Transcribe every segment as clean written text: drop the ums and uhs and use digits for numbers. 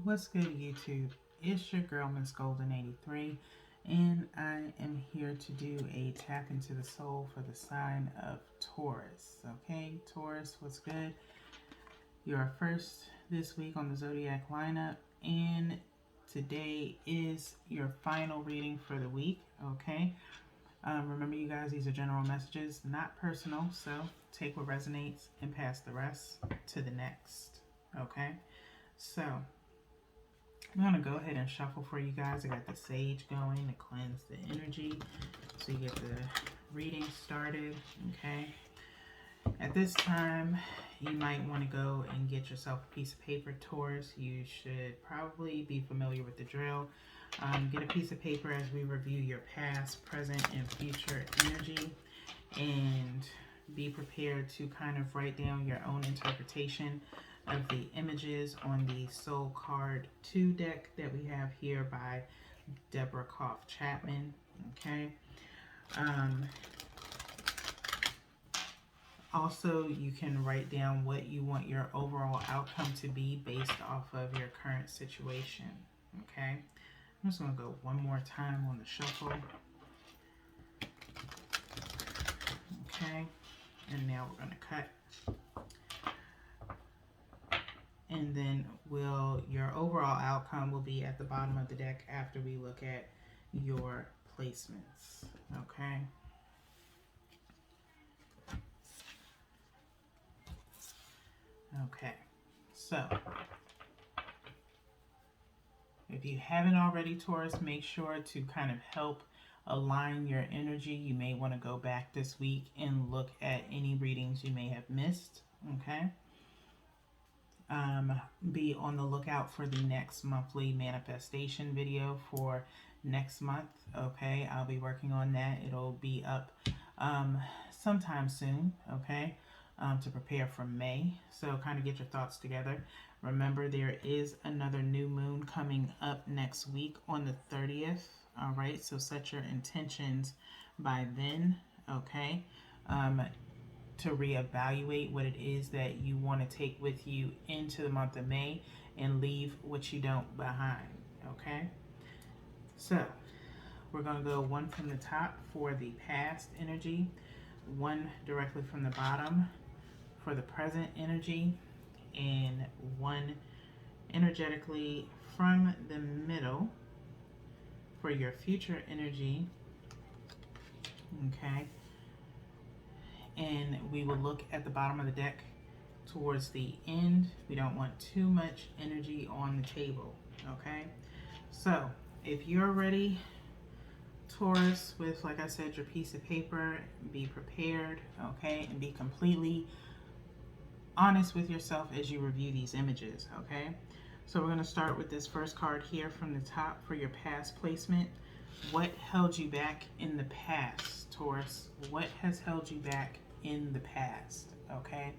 What's good, YouTube? It's your girl, Miss Golden 83, and I am here to do a tap into the soul for the sign of Taurus. Okay, Taurus, what's good? You're first this week on the Zodiac lineup, and today is your final reading for the week. Okay, remember, you guys, these are general messages, not personal, so take what resonates and pass the rest to the next. Okay, so I'm going to go ahead and shuffle for you guys. I got the sage going to cleanse the energy so you get the reading started. Okay. At this time, you might want to go and get yourself a piece of paper, Taurus. You should probably be familiar with the drill. Get a piece of paper as we review your past, present, and future energy. And be prepared to kind of write down your own interpretation of the images on the Soul Card 2 deck that we have here by Deborah Koff Chapman. Okay. Also, you can write down what you want your overall outcome to be based off of your current situation. Okay. I'm just going to go one more time on the shuffle. Okay. And now we're going to cut. And then your overall outcome will be at the bottom of the deck after we look at your placements. Okay. Okay. So if you haven't already, Taurus, make sure to kind of help align your energy. You may want to go back this week and look at any readings you may have missed. Okay. Be on the lookout for the next monthly manifestation video for next month. Okay, I'll be working on that. It'll be up sometime soon. Okay, to prepare for May. So kind of get your thoughts together. Remember, there is another new moon coming up next week on the 30th. All right, so set your intentions by then. Okay. To reevaluate what it is that you want to take with you into the month of May and leave what you don't behind. Okay, so we're going to go one from the top for the past energy, one directly from the bottom for the present energy, and one energetically from the middle for your future energy. Okay, and we will look at the bottom of the deck towards the end. We don't want too much energy on the table. Okay, so if you're ready, Taurus, with, like I said, your piece of paper, be prepared. Okay, and be completely honest with yourself as you review these images. Okay, so we're going to start with this first card here from the top for your past placement. What held you back in the past, Taurus? What has held you back in the past? Okay.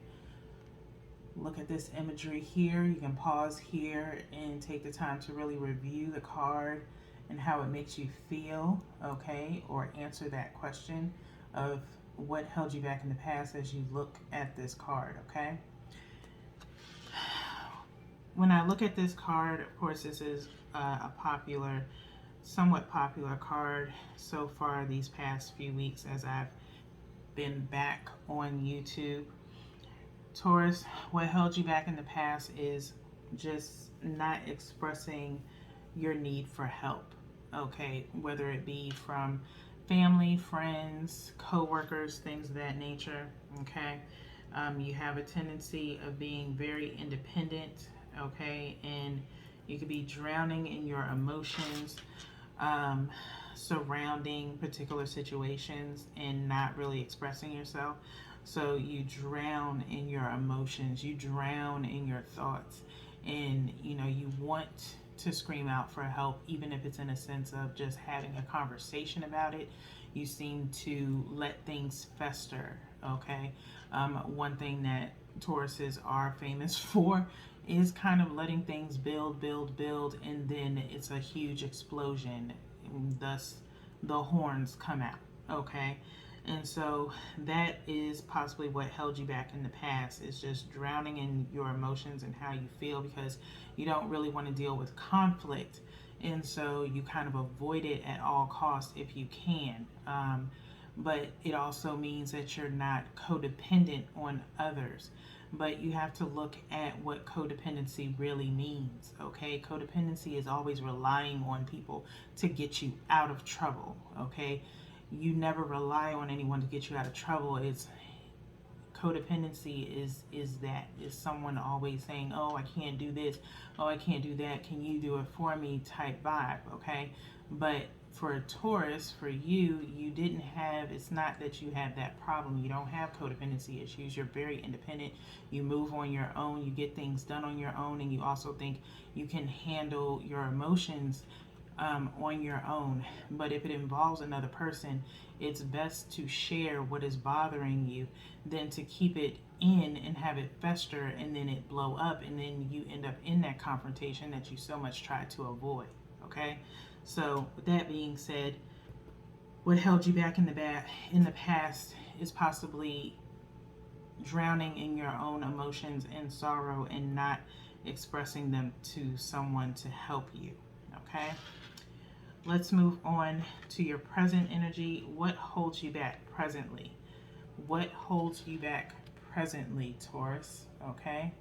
Look at this imagery here. You can pause here and take the time to really review the card and how it makes you feel, okay? Or answer that question of what held you back in the past as you look at this card, okay? When I look at this card, of course, this is a somewhat popular card so far these past few weeks as I've been back on YouTube. Taurus, what held you back in the past is just not expressing your need for help. Okay, whether it be from family, friends, co-workers, things of that nature. Okay, you have a tendency of being very independent. Okay, and you could be drowning in your emotions surrounding particular situations and not really expressing yourself. So you drown in your emotions, you drown in your thoughts, and you want to scream out for help, even if it's in a sense of just having a conversation about it. You seem to let things fester. Okay, one thing that Tauruses are famous for is kind of letting things build, and then it's a huge explosion. Thus, the horns come out. Okay, And so that is possibly what held you back in the past, is just drowning in your emotions and how you feel, because you don't really want to deal with conflict. And so you kind of avoid it at all costs if you can. But it also means that you're not codependent on others. But you have to look at what codependency really means, okay? Codependency is always relying on people to get you out of trouble, okay? You never rely on anyone to get you out of trouble. It's codependency is someone always saying, oh, I can't do this, oh, I can't do that, can you do it for me type vibe, okay? But for a Taurus, for you, you didn't have, it's not that you have that problem. You don't have codependency issues. You're very independent. You move on your own. You get things done on your own. And you also think you can handle your emotions on your own. But if it involves another person, it's best to share what is bothering you than to keep it in and have it fester and then it blow up and then you end up in that confrontation that you so much try to avoid. Okay, so with that being said, what held you back in the past is possibly drowning in your own emotions and sorrow and not expressing them to someone to help you. Okay, let's move on to your present energy. What holds you back presently? What holds you back presently, Taurus? Okay,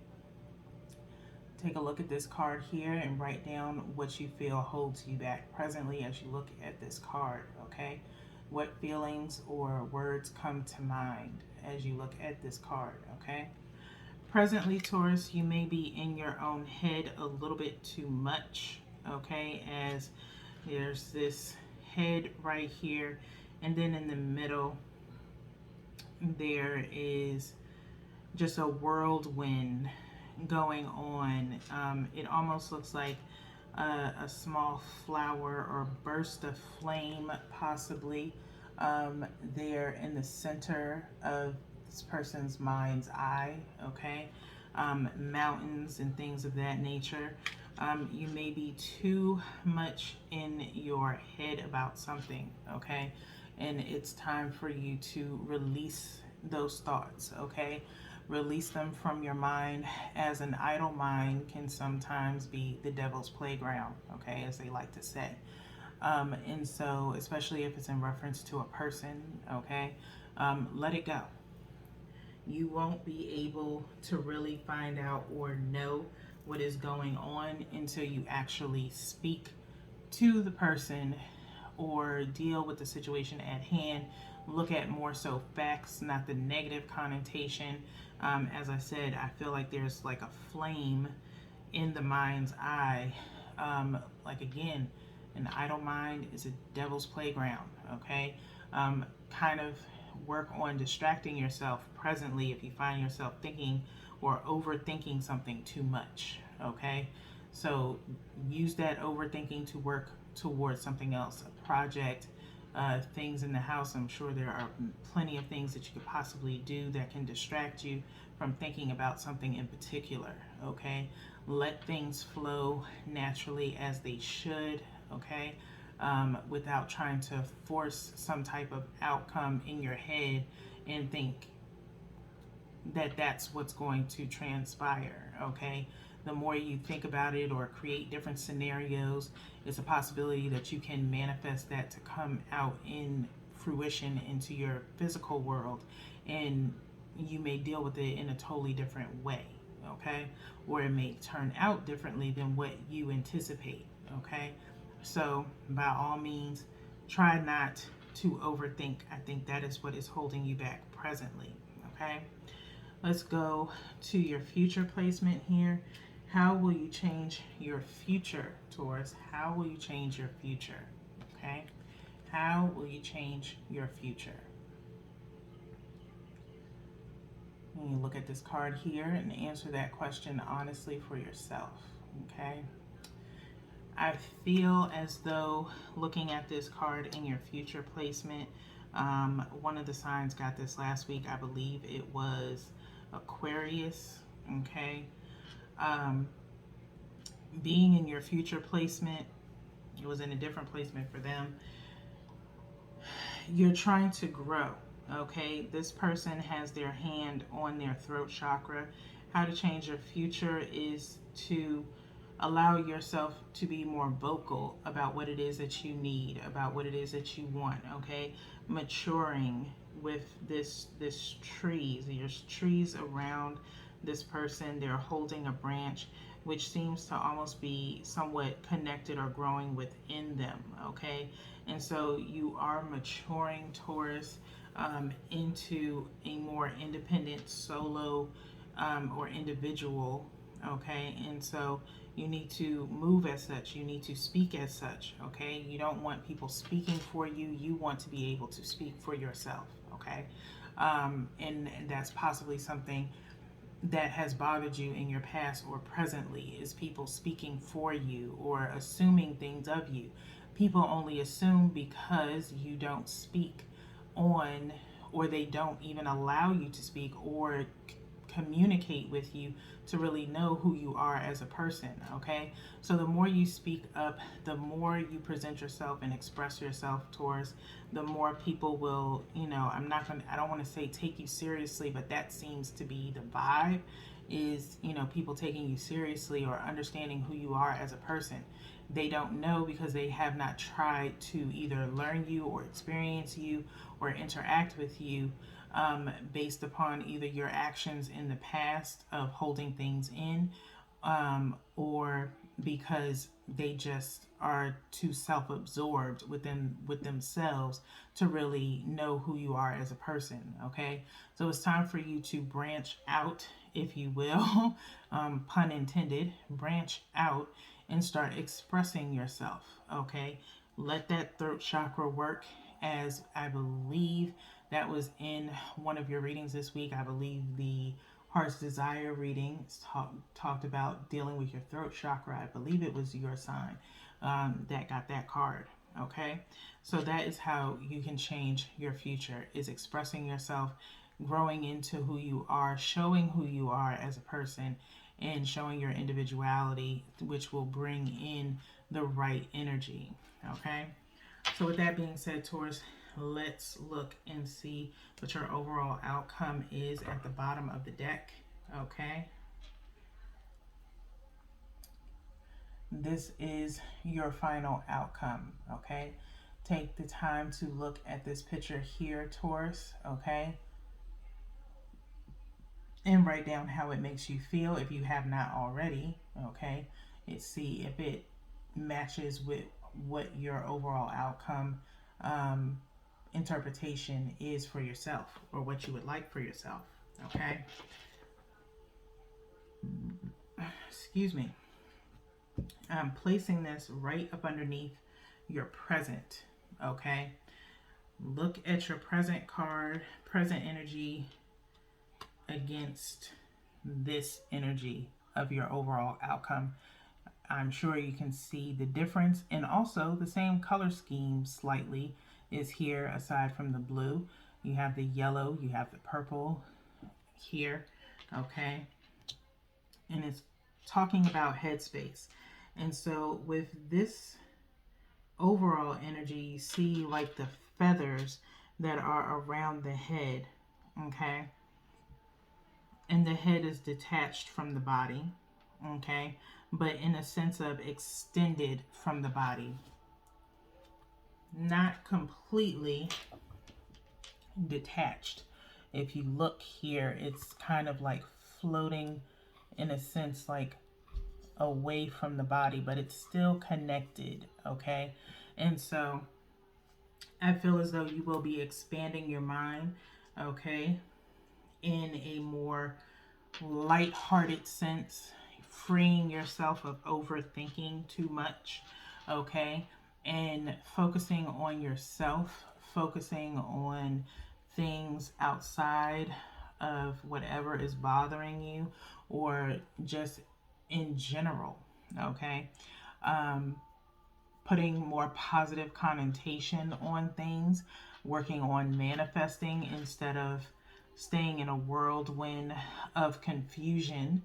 take a look at this card here and write down what you feel holds you back presently as you look at this card. Okay, what feelings or words come to mind as you look at this card? Okay, presently, Taurus, you may be in your own head a little bit too much. Okay, as there's this head right here, and then in the middle there is just a whirlwind going on. It almost looks like a small flower or burst of flame, possibly there in the center of this person's mind's eye. Okay, mountains and things of that nature. You may be too much in your head about something, okay? And it's time for you to release those thoughts, okay? Release them from your mind, as an idle mind can sometimes be the devil's playground, okay, as they like to say. And so, especially if it's in reference to a person, okay, let it go. You won't be able to really find out or know what is going on until you actually speak to the person or deal with the situation at hand. Look at more so facts, not the negative connotation. As I said, I feel like there's like a flame in the mind's eye. Like again, an idle mind is a devil's playground, okay? Kind of work on distracting yourself presently if you find yourself thinking or overthinking something too much, okay? So use that overthinking to work towards something else, a project, things in the house. I'm sure there are plenty of things that you could possibly do that can distract you from thinking about something in particular, okay? Let things flow naturally as they should, okay? Without trying to force some type of outcome in your head and think that that's what's going to transpire, okay? The more you think about it or create different scenarios, it's a possibility that you can manifest that to come out in fruition into your physical world, and you may deal with it in a totally different way, okay? Or it may turn out differently than what you anticipate, okay? So by all means, try not to overthink. I think that is what is holding you back presently, okay? Let's go to your future placement here. How will you change your future, Taurus? How will you change your future? Okay? How will you change your future? And you look at this card here and answer that question honestly for yourself. Okay? I feel as though looking at this card in your future placement, one of the signs got this last week. I believe it was Aquarius. Okay? Being in your future placement, it was in a different placement for them. You're trying to grow, Okay, this person has their hand on their throat chakra. How to change your future is to allow yourself to be more vocal about what it is that you need, about what it is that you want. Okay, maturing with this trees. There's trees around this person. They're holding a branch which seems to almost be somewhat connected or growing within them. Okay, and so you are maturing, Taurus, into a more independent solo or individual. Okay, and so you need to move as such, you need to speak as such. Okay, you don't want people speaking for you, you want to be able to speak for yourself. Okay, and that's possibly something that has bothered you in your past or presently, is people speaking for you or assuming things of you. People only assume because you don't speak on, or they don't even allow you to speak or communicate with you to really know who you are as a person. Okay, so the more you speak up, the more you present yourself and express yourself, Taurus, the more people will, I don't want to say take you seriously, but that seems to be the vibe, is, people taking you seriously or understanding who you are as a person. They don't know because they have not tried to either learn you or experience you or interact with you, based upon either your actions in the past of holding things in, or because they just are too self-absorbed with themselves to really know who you are as a person. Okay, so it's time for you to branch out, if you will, pun intended, branch out and start expressing yourself. Okay, let that throat chakra work, as I believe that was in one of your readings this week. I believe the Heart's Desire reading talked about dealing with your throat chakra. I believe it was your sign that got that card. Okay, so that is how you can change your future, is expressing yourself, growing into who you are, showing who you are as a person, and showing your individuality, which will bring in the right energy. Okay, so with that being said, Taurus, let's look and see what your overall outcome is at the bottom of the deck. Okay, this is your final outcome. Okay, take the time to look at this picture here, Taurus. Okay, and write down how it makes you feel if you have not already. Okay, see if it matches with what your overall outcome, interpretation is for yourself, or what you would like for yourself. Okay, excuse me. I'm placing this right up underneath your present. Okay, look at your present card, present energy, against this energy of your overall outcome. I'm sure you can see the difference, and also the same color scheme slightly is here. Aside from the blue, you have the yellow, you have the purple here. Okay, and it's talking about headspace. And so with this overall energy, you see like the feathers that are around the head. Okay, and the head is detached from the body. Okay, but in a sense of extended from the body, not completely detached. If you look here, it's kind of like floating in a sense, like away from the body, but it's still connected. Okay, and so I feel as though you will be expanding your mind. Okay, in a more light-hearted sense, freeing yourself of overthinking too much. Okay, and focusing on yourself, focusing on things outside of whatever is bothering you, or just in general. Okay, putting more positive connotation on things, working on manifesting instead of staying in a whirlwind of confusion.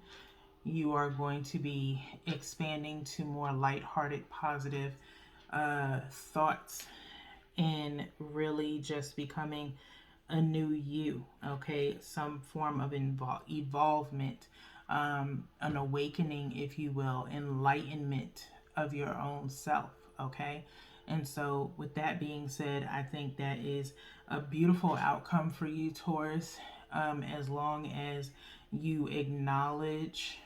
You are going to be expanding to more lighthearted, positive thoughts, and really just becoming a new you, okay? Some form of evolvement, an awakening, if you will, enlightenment of your own self, okay? And so, with that being said, I think that is a beautiful outcome for you, Taurus, as long as you acknowledge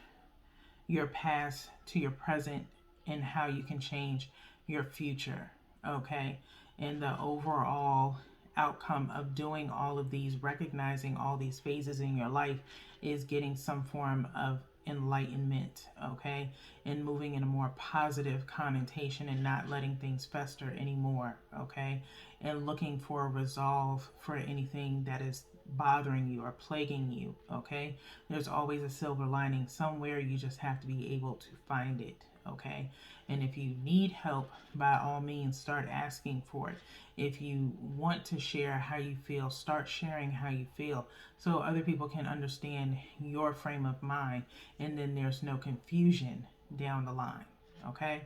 your past to your present and how you can change your future, okay? And the overall outcome of doing all of these, recognizing all these phases in your life, is getting some form of enlightenment, okay? And moving in a more positive connotation and not letting things fester anymore, okay? And looking for a resolve for anything that is bothering you or plaguing you, okay? There's always a silver lining somewhere. You just have to be able to find it, okay? And if you need help, by all means, start asking for it. If you want to share how you feel, start sharing how you feel so other people can understand your frame of mind, and then there's no confusion down the line, okay?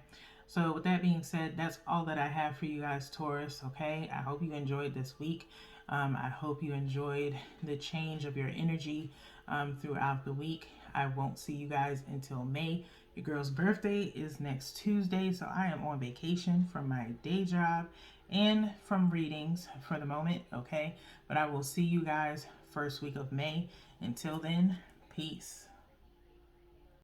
So, with that being said, that's all that I have for you guys, Taurus, okay? I hope you enjoyed this week. I hope you enjoyed the change of your energy throughout the week. I won't see you guys until May. Your girl's birthday is next Tuesday, so I am on vacation from my day job and from readings for the moment, okay? But I will see you guys first week of May. Until then, peace.